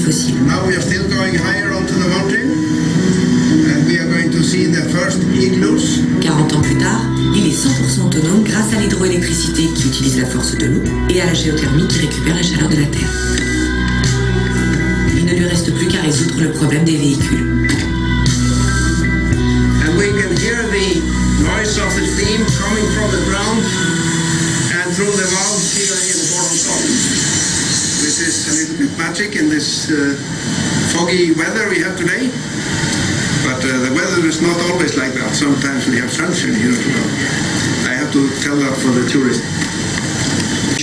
fossiles. Now we are still going higher onto the mountain and we are going to see the first igloos. 40 ans plus tard, l'île est 100% autonome grâce à l'hydroélectricité qui utilise la force de l'eau et à la géothermie qui récupère la chaleur de la Terre. Il ne lui reste plus qu'à résoudre le problème des véhicules. And we can hear the noise of the steam coming from the ground and through the valves here in the bottom top. This is a little bit magic in this foggy weather we have today. But the weather is not always like that. Sometimes we have sunshine here as well. I have to tell that for the tourists.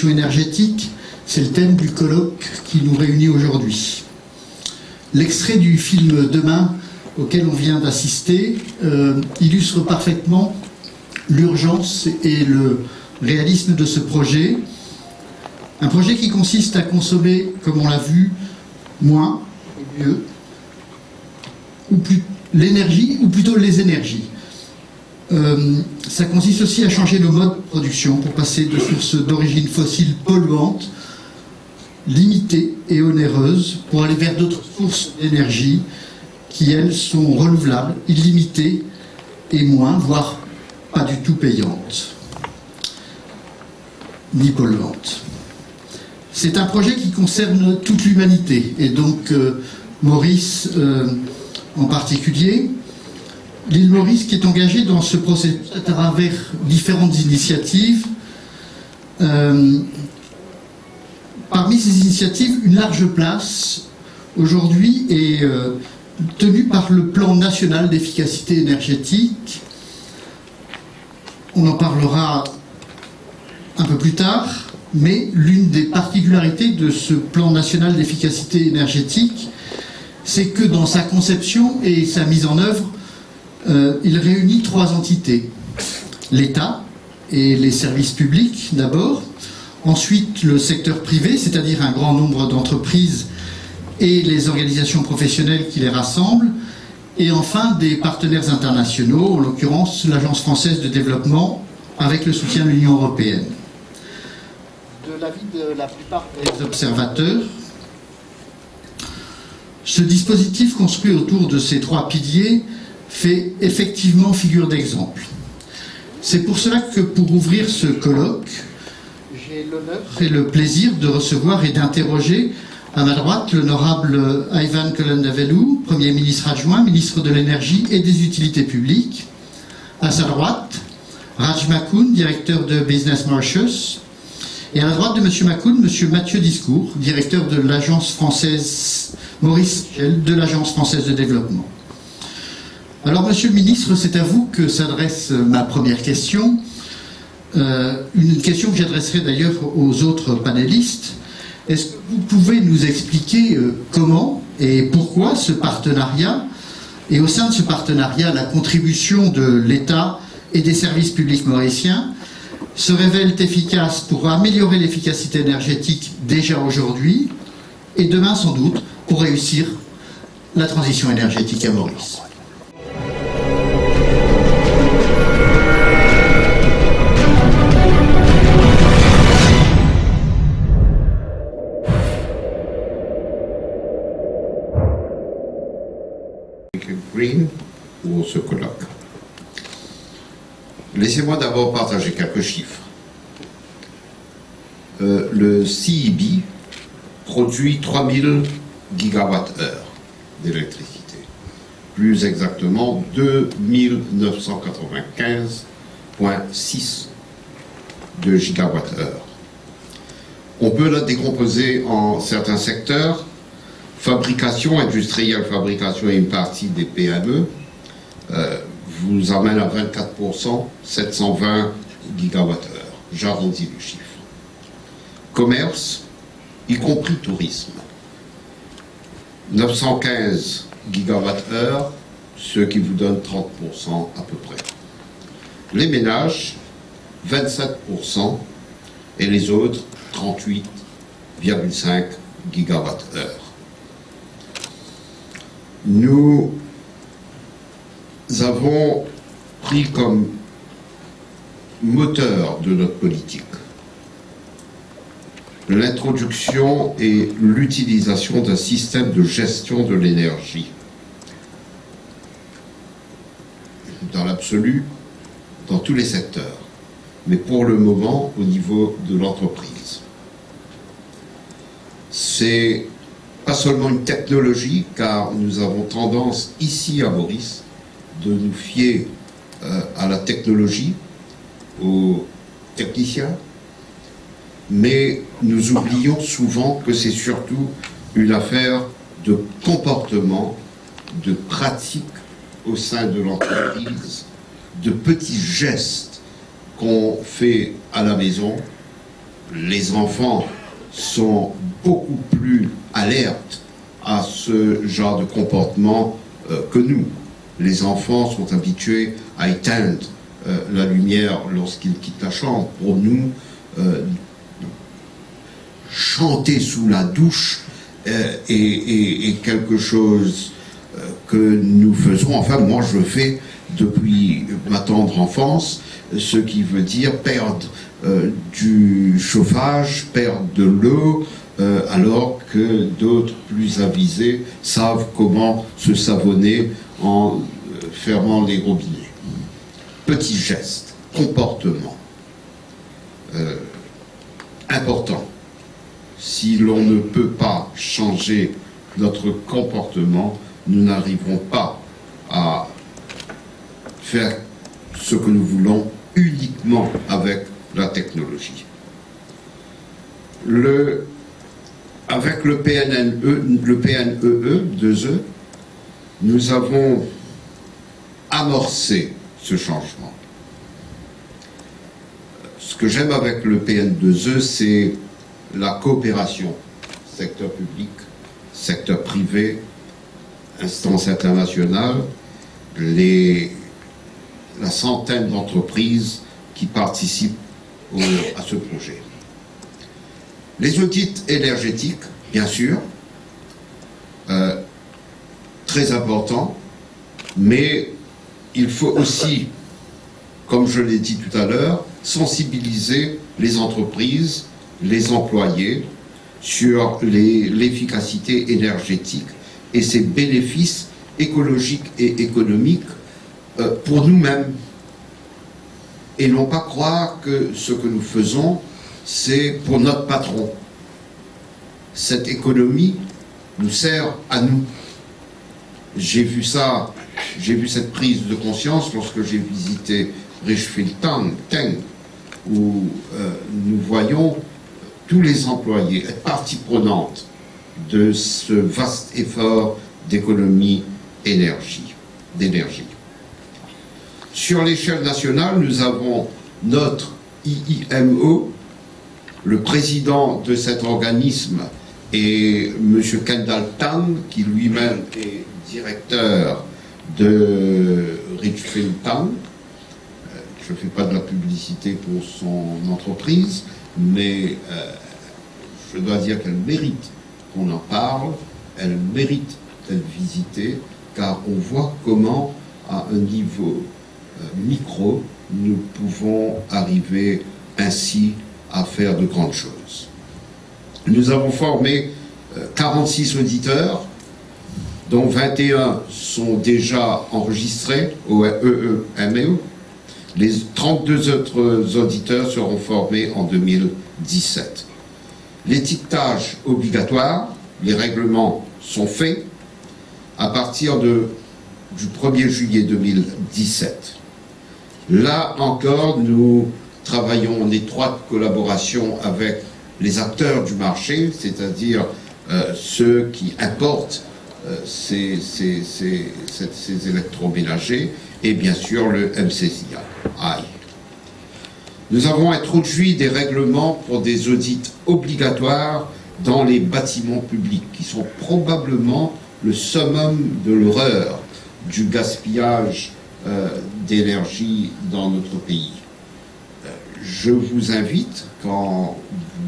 Énergétique, c'est le thème du colloque qui nous réunit aujourd'hui. L'extrait du film Demain auquel on vient d'assister illustre parfaitement l'urgence et le réalisme de ce projet. Un projet qui consiste à consommer, comme on l'a vu, moins et mieux, ou plus l'énergie, ou plutôt les énergies. Ça consiste aussi à changer nos modes de production pour passer de sources d'origine fossile polluantes, limitées et onéreuses, pour aller vers d'autres sources d'énergie qui, elles, sont renouvelables, illimitées et moins, voire pas du tout payantes, ni polluantes. C'est un projet qui concerne toute l'humanité, et donc Maurice en particulier. L'île Maurice qui est engagée dans ce processus à travers différentes initiatives. Parmi ces initiatives, une large place aujourd'hui est tenue par le plan national d'efficacité énergétique. On en parlera un peu plus tard, mais l'une des particularités de ce plan national d'efficacité énergétique, c'est que dans sa conception et sa mise en œuvre, il réunit trois entités. L'État et les services publics d'abord, ensuite le secteur privé, c'est-à-dire un grand nombre d'entreprises et les organisations professionnelles qui les rassemblent, et enfin des partenaires internationaux, en l'occurrence l'Agence française de développement avec le soutien de l'Union européenne. De l'avis de la plupart des observateurs, ce dispositif construit autour de ces trois piliers fait effectivement figure d'exemple. C'est pour cela que pour ouvrir ce colloque, j'ai l'honneur et le plaisir de recevoir et d'interroger à ma droite l'honorable Ivan Colendavelu, Premier ministre adjoint, ministre de l'Énergie et des Utilités publiques. À sa droite, Raj Makoun, directeur de Business Mauritius. Et à la droite de M. Makoun, M. Mathieu Discours, directeur de l'agence française Maurice Michel, de l'Agence française de développement. Alors, Monsieur le ministre, c'est à vous que s'adresse ma première question. Une question que j'adresserai d'ailleurs aux autres panélistes. Est-ce que vous pouvez nous expliquer comment et pourquoi ce partenariat, et au sein de ce partenariat, la contribution de l'État et des services publics mauriciens se révèle efficace pour améliorer l'efficacité énergétique déjà aujourd'hui et demain sans doute pour réussir la transition énergétique à Maurice? Green pour ce colloque. Laissez-moi d'abord partager quelques chiffres. Le CEB produit 3000 gigawattheures d'électricité, plus exactement 2995,6 de gigawattheures. On peut la décomposer en certains secteurs: fabrication industrielle, fabrication et une partie des PME, vous amène à 24%, 720 gigawattheures. J'arrondis le chiffre. Commerce, y compris tourisme, 915 gigawattheures, ce qui vous donne 30% à peu près. Les ménages, 27%, et les autres, 38,5 gigawattheures. Nous avons pris comme moteur de notre politique l'introduction et l'utilisation d'un système de gestion de l'énergie. Dans l'absolu, dans tous les secteurs, mais pour le moment au niveau de l'entreprise. C'est pas seulement une technologie, car nous avons tendance ici à Maurice de nous fier à la technologie, aux techniciens, mais nous oublions souvent que c'est surtout une affaire de comportement, de pratique au sein de l'entreprise, de petits gestes qu'on fait à la maison. Les enfants sont beaucoup plus alertes à ce genre de comportement que nous. Les enfants sont habitués à éteindre la lumière lorsqu'ils quittent la chambre. Pour nous, chanter sous la douche est quelque chose que nous faisons, enfin moi je le fais depuis ma tendre enfance, ce qui veut dire perdre du chauffage, perdre de l'eau, alors que d'autres plus avisés savent comment se savonner en fermant les robinets. Petit geste, comportement important. Si l'on ne peut pas changer notre comportement, nous n'arriverons pas à faire ce que nous voulons uniquement avec la technologie. Avec le PNEE 2E, nous avons amorcé ce changement. Ce que j'aime avec le PN2E, c'est la coopération, secteur public, secteur privé, instances internationales, la centaine d'entreprises qui participent à ce projet. Les audits énergétiques, bien sûr, très importants, mais il faut aussi, comme je l'ai dit tout à l'heure, sensibiliser les entreprises, les employés sur l'efficacité énergétique et ses bénéfices écologiques et économiques pour nous-mêmes. Et non pas croire que ce que nous faisons, c'est pour notre patron. Cette économie nous sert à nous. J'ai vu cette prise de conscience lorsque j'ai visité Richfield-Teng, où nous voyons tous les employés être partie prenante de ce vaste effort d'économie d'énergie. Sur l'échelle nationale, nous avons notre IIMO, le président de cet organisme est M. Kendall Tan, qui lui-même est directeur de Richfield-Teng. Je ne fais pas de la publicité pour son entreprise, mais je dois dire qu'elle mérite qu'on en parle, elle mérite d'être visitée, car on voit comment, à un niveau micro, nous pouvons arriver ainsi à faire de grandes choses. Nous avons formé 46 auditeurs, dont 21 sont déjà enregistrés au EEMEO. Les 32 autres auditeurs seront formés en 2017. L'étiquetage obligatoire, les règlements sont faits à partir du 1er juillet 2017. Là encore, nous travaillons en étroite collaboration avec les acteurs du marché, c'est-à-dire ceux qui importent ces électroménagers, et bien sûr le MCCI. Nous avons introduit des règlements pour des audits obligatoires dans les bâtiments publics, qui sont probablement le summum de l'horreur du gaspillage d'énergie dans notre pays. Je vous invite, quand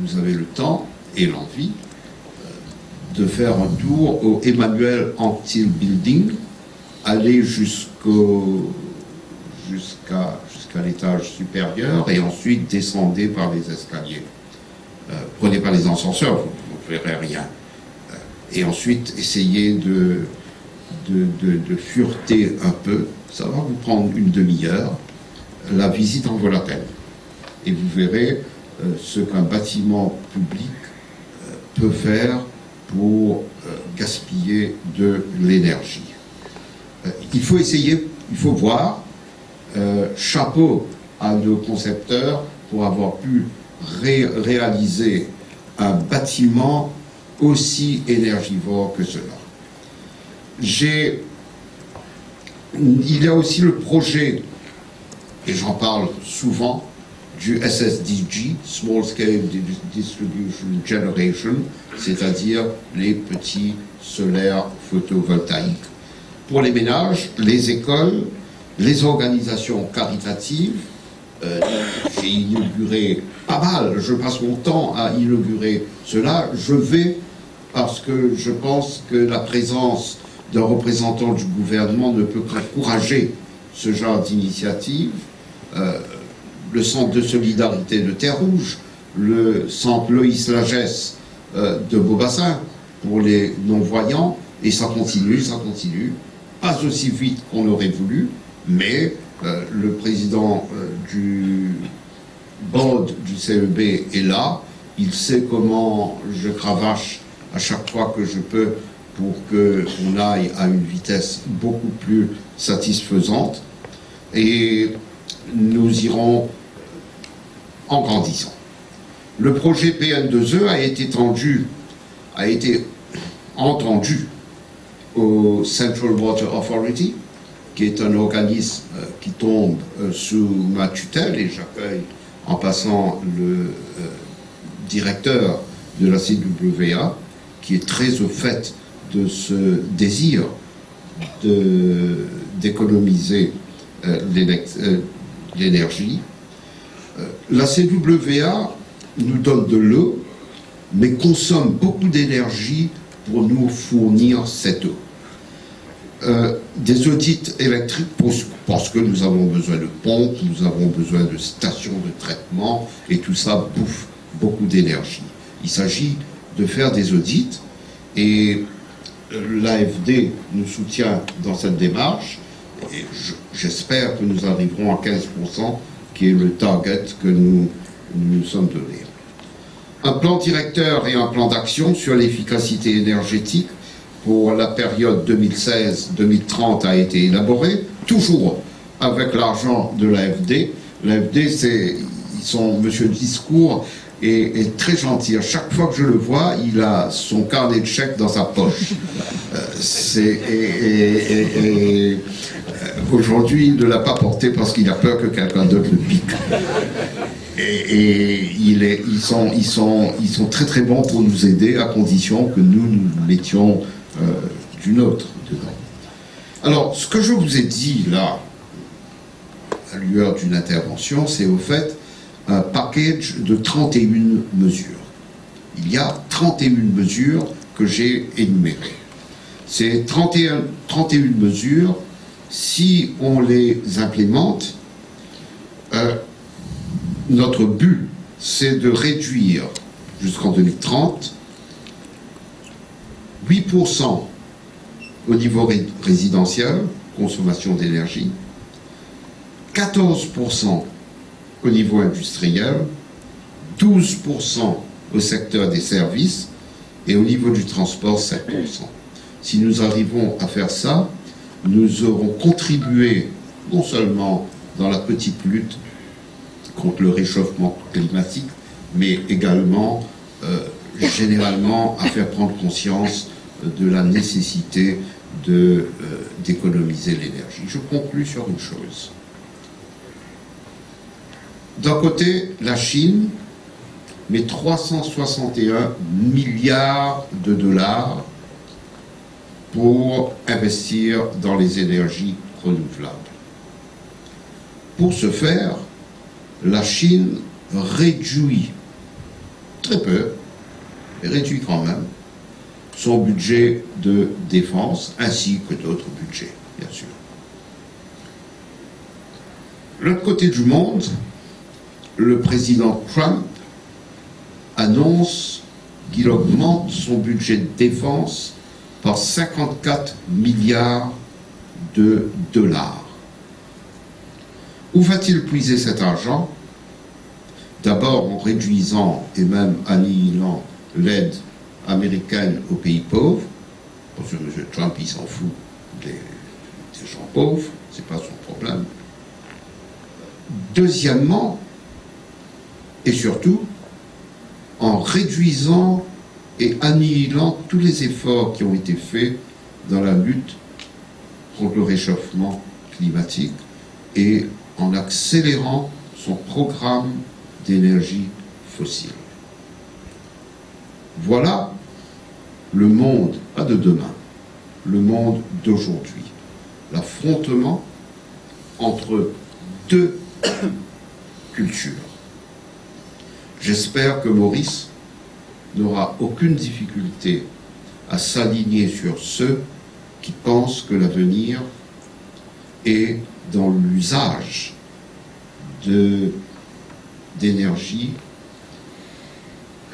vous avez le temps et l'envie, de faire un tour au Emmanuel Anctil Building, aller jusqu'à l'étage supérieur et ensuite descendez par les escaliers. Prenez pas les ascenseurs, vous ne verrez rien. Et ensuite, essayez de fureter un peu. Ça va vous prendre une demi-heure. La visite en vaut la peine. Et vous verrez ce qu'un bâtiment public peut faire pour gaspiller de l'énergie. Il faut essayer, il faut voir. Chapeau à nos concepteurs pour avoir pu réaliser un bâtiment aussi énergivore que cela. Il y a aussi le projet, et j'en parle souvent, du SSDG, Small Scale Distribution Generation, c'est-à-dire les petits solaires photovoltaïques. Pour les ménages, les écoles, les organisations caritatives, j'ai inauguré pas mal, je passe mon temps à inaugurer cela, je vais parce que je pense que la présence d'un représentant du gouvernement ne peut qu'encourager ce genre d'initiative. Le centre de solidarité de Terre-Rouge, le centre Loïs Lagesse de Beaubassin pour les non-voyants, et ça continue, pas aussi vite qu'on aurait voulu, mais le président du board du CEB est là, il sait comment je cravache à chaque fois que je peux pour qu'on aille à une vitesse beaucoup plus satisfaisante, et nous irons en grandissant. Le projet PN2E a été entendu au Central Water Authority, qui est un organisme qui tombe sous ma tutelle, et j'accueille en passant le directeur de la CWA, qui est très au fait de ce désir d'économiser l'énergie. La CWA nous donne de l'eau, mais consomme beaucoup d'énergie pour nous fournir cette eau. Des audits électriques parce que nous avons besoin de pompes, nous avons besoin de stations de traitement, et tout ça bouffe beaucoup d'énergie. Il s'agit de faire des audits, et l'AFD nous soutient dans cette démarche, et j'espère que nous arriverons à 15%, qui est le target que nous sommes donnés. Un plan directeur et un plan d'action sur l'efficacité énergétique pour la période 2016-2030 a été élaboré, toujours avec l'argent de l'AFD. L'AFD, Monsieur Discours est très gentil. À chaque fois que je le vois, il a son carnet de chèques dans sa poche. Aujourd'hui, il ne l'a pas porté parce qu'il a peur que quelqu'un d'autre le pique. Ils sont très très bons pour nous aider, à condition que nous mettions du nôtre dedans. Alors, ce que je vous ai dit là, à lueur d'une intervention, c'est au fait un package de 31 mesures. Il y a 31 mesures que j'ai énumérées. Ces 31 mesures, si on les implémente, notre but, c'est de réduire jusqu'en 2030 8% au niveau résidentiel, consommation d'énergie, 14% au niveau industriel, 12% au secteur des services, et au niveau du transport, 7%. Si nous arrivons à faire ça, nous aurons contribué non seulement dans la petite lutte contre le réchauffement climatique, mais également généralement à faire prendre conscience de la nécessité d'économiser l'énergie. Je conclus sur une chose. D'un côté, la Chine met 361 milliards de dollars pour investir dans les énergies renouvelables. Pour ce faire, la Chine réduit très peu, mais réduit quand même, son budget de défense, ainsi que d'autres budgets, bien sûr. L'autre côté du monde, le président Trump annonce qu'il augmente son budget de défense par 54 milliards de dollars. Où va-t-il puiser cet argent? D'abord en réduisant et même annihilant l'aide américaine aux pays pauvres, parce que M. Trump, il s'en fout des gens pauvres, c'est pas son problème. Deuxièmement, et surtout, en réduisant et annihilant tous les efforts qui ont été faits dans la lutte contre le réchauffement climatique et en accélérant son programme d'énergie fossile. Voilà le monde, pas de demain, le monde d'aujourd'hui. L'affrontement entre deux cultures. J'espère que Maurice n'aura aucune difficulté à s'aligner sur ceux qui pensent que l'avenir est dans l'usage d'énergie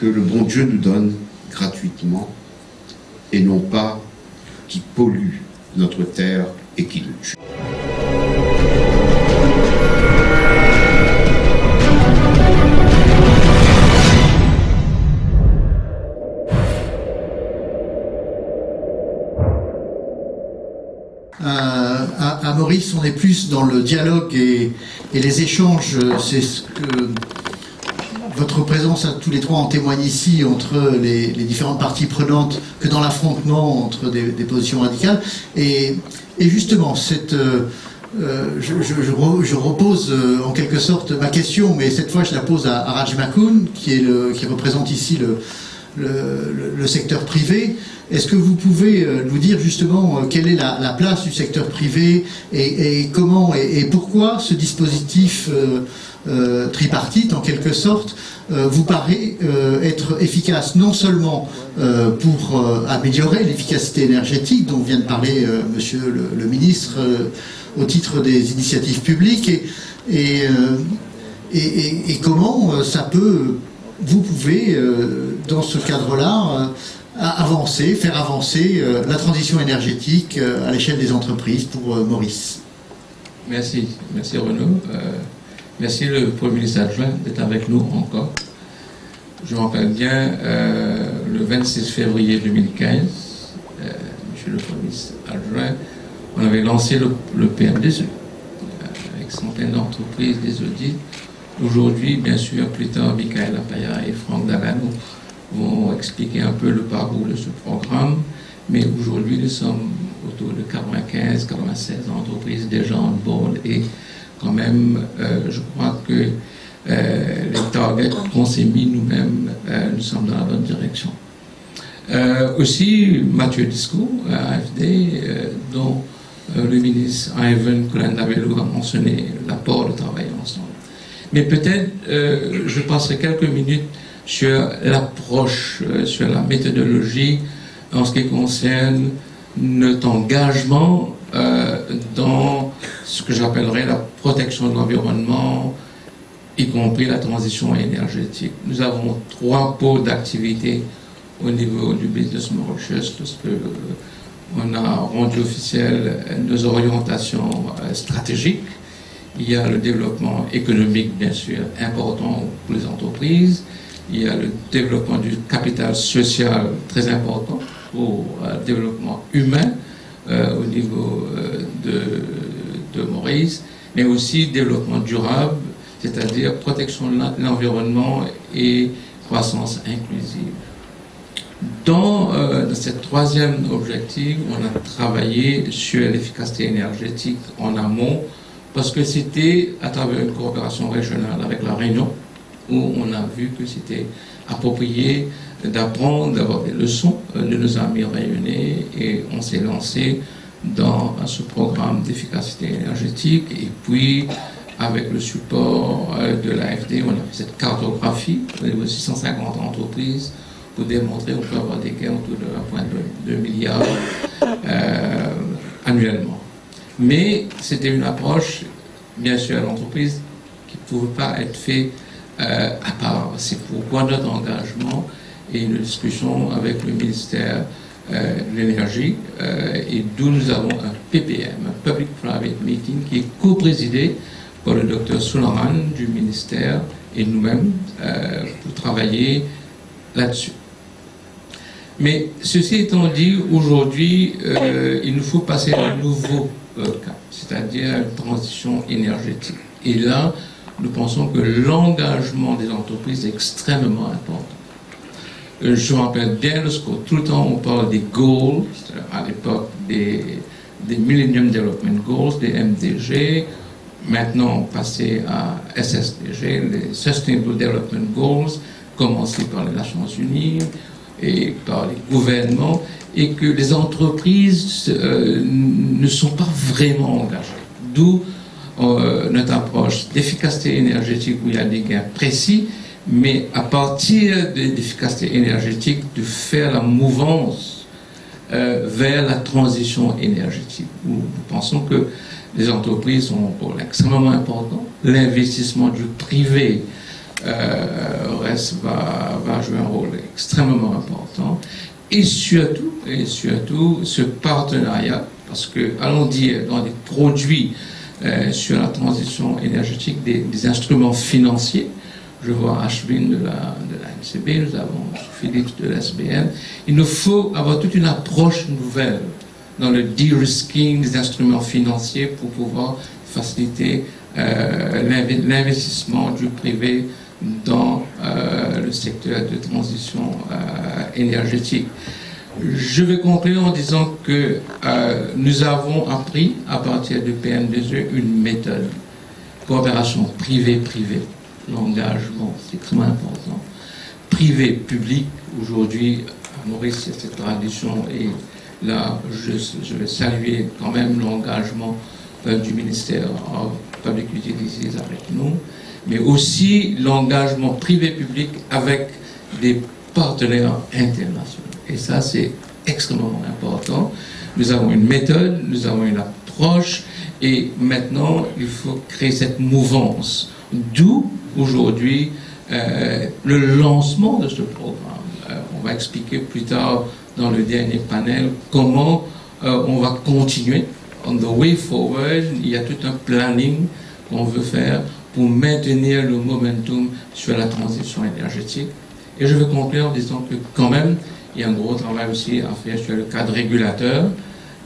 que le bon Dieu nous donne gratuitement et non pas qui pollue notre terre et qui le tue. À Maurice, on est plus dans le dialogue et les échanges. C'est ce que votre présence à tous les trois en témoigne ici, entre les différentes parties prenantes, que dans l'affrontement entre des positions radicales. Et justement, je repose en quelque sorte ma question, mais cette fois je la pose à Raj Makoun, qui représente ici le secteur privé. Est-ce que vous pouvez nous dire justement quelle est la place du secteur privé et comment et pourquoi ce dispositif tripartite, en quelque sorte, vous paraît être efficace non seulement pour améliorer l'efficacité énergétique dont vient de parler Monsieur le ministre au titre des initiatives publiques et comment ça peut, vous pouvez dans ce cadre-là faire avancer la transition énergétique à l'échelle des entreprises pour Maurice. Merci Renaud. Merci le Premier ministre adjoint d'être avec nous encore. Je me rappelle bien, le 26 février 2015, Monsieur le Premier ministre adjoint, on avait lancé le PMDSE avec centaines d'entreprises, des audits. Aujourd'hui, bien sûr, plus tard, Michael Apaya et Franck Dagano vont expliquer un peu le parcours de ce programme. Mais aujourd'hui, nous sommes autour de 95-96 entreprises déjà en board et quand même, je crois que les targets qu'on s'est mis nous-mêmes, nous sommes dans la bonne direction. Aussi, Mathieu Disco, AFD, dont le ministre Ivan Colandabello a mentionné l'apport de travailler ensemble. Mais peut-être, je passerai quelques minutes sur l'approche, sur la méthodologie en ce qui concerne notre engagement dans ce que j'appellerais la protection de l'environnement, y compris la transition énergétique. Nous avons 3 pôles d'activité au niveau du Business Mauritius, lorsque on a rendu officiel nos orientations stratégiques. Il y a le développement économique, bien sûr, important pour les entreprises. Il y a le développement du capital social, très important pour le développement humain au niveau de Maurice, mais aussi développement durable, c'est-à-dire protection de l'environnement et croissance inclusive. Dans cette 3e objectif, on a travaillé sur l'efficacité énergétique en amont, parce que c'était à travers une coopération régionale avec la Réunion, où on a vu que c'était approprié d'apprendre, d'avoir des leçons de nos amis réunionnais, et on s'est lancé dans ce programme d'efficacité énergétique. Et puis, avec le support de l'AFD, on a fait cette cartographie au niveau de 650 entreprises pour démontrer qu'on peut avoir des gains autour de 1,2 milliard annuellement. Mais c'était une approche, bien sûr, à l'entreprise qui ne pouvait pas être faite à part. C'est pourquoi notre engagement et une discussion avec le ministère de l'Énergie, et d'où nous avons un PPM, un Public Private Meeting, qui est co-présidé par le Dr Suleiman du ministère et nous-mêmes pour travailler là-dessus. Mais ceci étant dit, aujourd'hui, il nous faut passer à un nouveau cap, c'est-à-dire à une transition énergétique. Et là, nous pensons que l'engagement des entreprises est extrêmement important. Je me rappelle bien le score. Tout le temps, on parle des goals, à l'époque des Millennium Development Goals, des MDG. Maintenant, passer à SSDG, les Sustainable Development Goals, commencé par les Nations Unies et par les gouvernements, et que les entreprises ne sont pas vraiment engagées. D'où notre approche d'efficacité énergétique où il y a des gains précis, mais à partir de l'efficacité énergétique, de faire la mouvance vers la transition énergétique. Nous pensons que les entreprises ont un rôle extrêmement important. L'investissement du privé va jouer un rôle extrêmement important. Et surtout, ce partenariat, parce que, allons dire, dans des produits sur la transition énergétique, des instruments financiers, je vois Ashwin de la NCB, nous avons Philippe de l'SBN. Il nous faut avoir toute une approche nouvelle dans le de-risking des instruments financiers pour pouvoir faciliter l'investissement du privé dans le secteur de transition énergétique. Je vais conclure en disant que nous avons appris à partir de PM2E une méthode, coopération privée-privée. L'engagement, c'est extrêmement important. Privé-public, aujourd'hui, à Maurice, il y a cette tradition, et là, je vais saluer quand même l'engagement du ministère Public Utilities avec nous, mais aussi l'engagement privé-public avec des partenaires internationaux. Et ça, c'est extrêmement important. Nous avons une méthode, nous avons une approche, et maintenant, il faut créer cette mouvance. D'où, aujourd'hui, le lancement de ce programme. On va expliquer plus tard dans le dernier panel comment on va continuer. On the way forward, il y a tout un planning qu'on veut faire pour maintenir le momentum sur la transition énergétique. Et je vais conclure en disant que quand même, il y a un gros travail aussi à faire sur le cadre régulateur.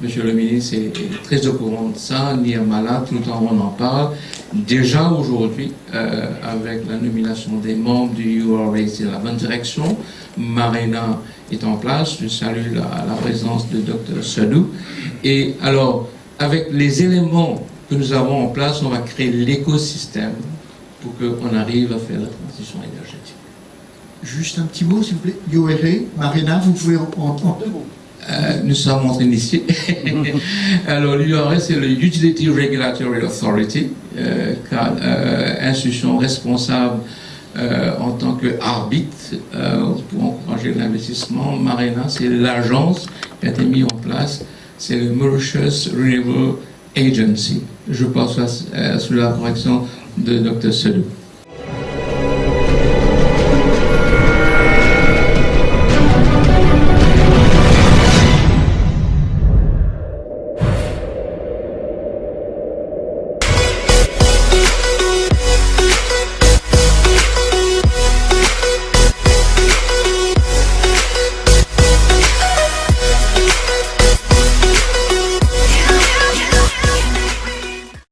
Monsieur le ministre est très au courant de ça, Nirmala, tout le temps on en parle. Déjà aujourd'hui, avec la nomination des membres du URA, c'est la bonne direction. Marina est en place, je salue la présence de Dr Sadou. Et alors, avec les éléments que nous avons en place, on va créer l'écosystème pour qu'on arrive à faire la transition énergétique. Juste un petit mot, s'il vous plaît. URA, Marina, vous pouvez en deux mots. Nous sommes en train d'initier. Alors, l'URA, c'est le Utility Regulatory Authority, institution responsable en tant qu'arbitre pour encourager l'investissement. Marina, c'est l'agence qui a été mise en place. C'est le Mauritius Renewable Agency. Je passe sous la correction de Dr Sadou.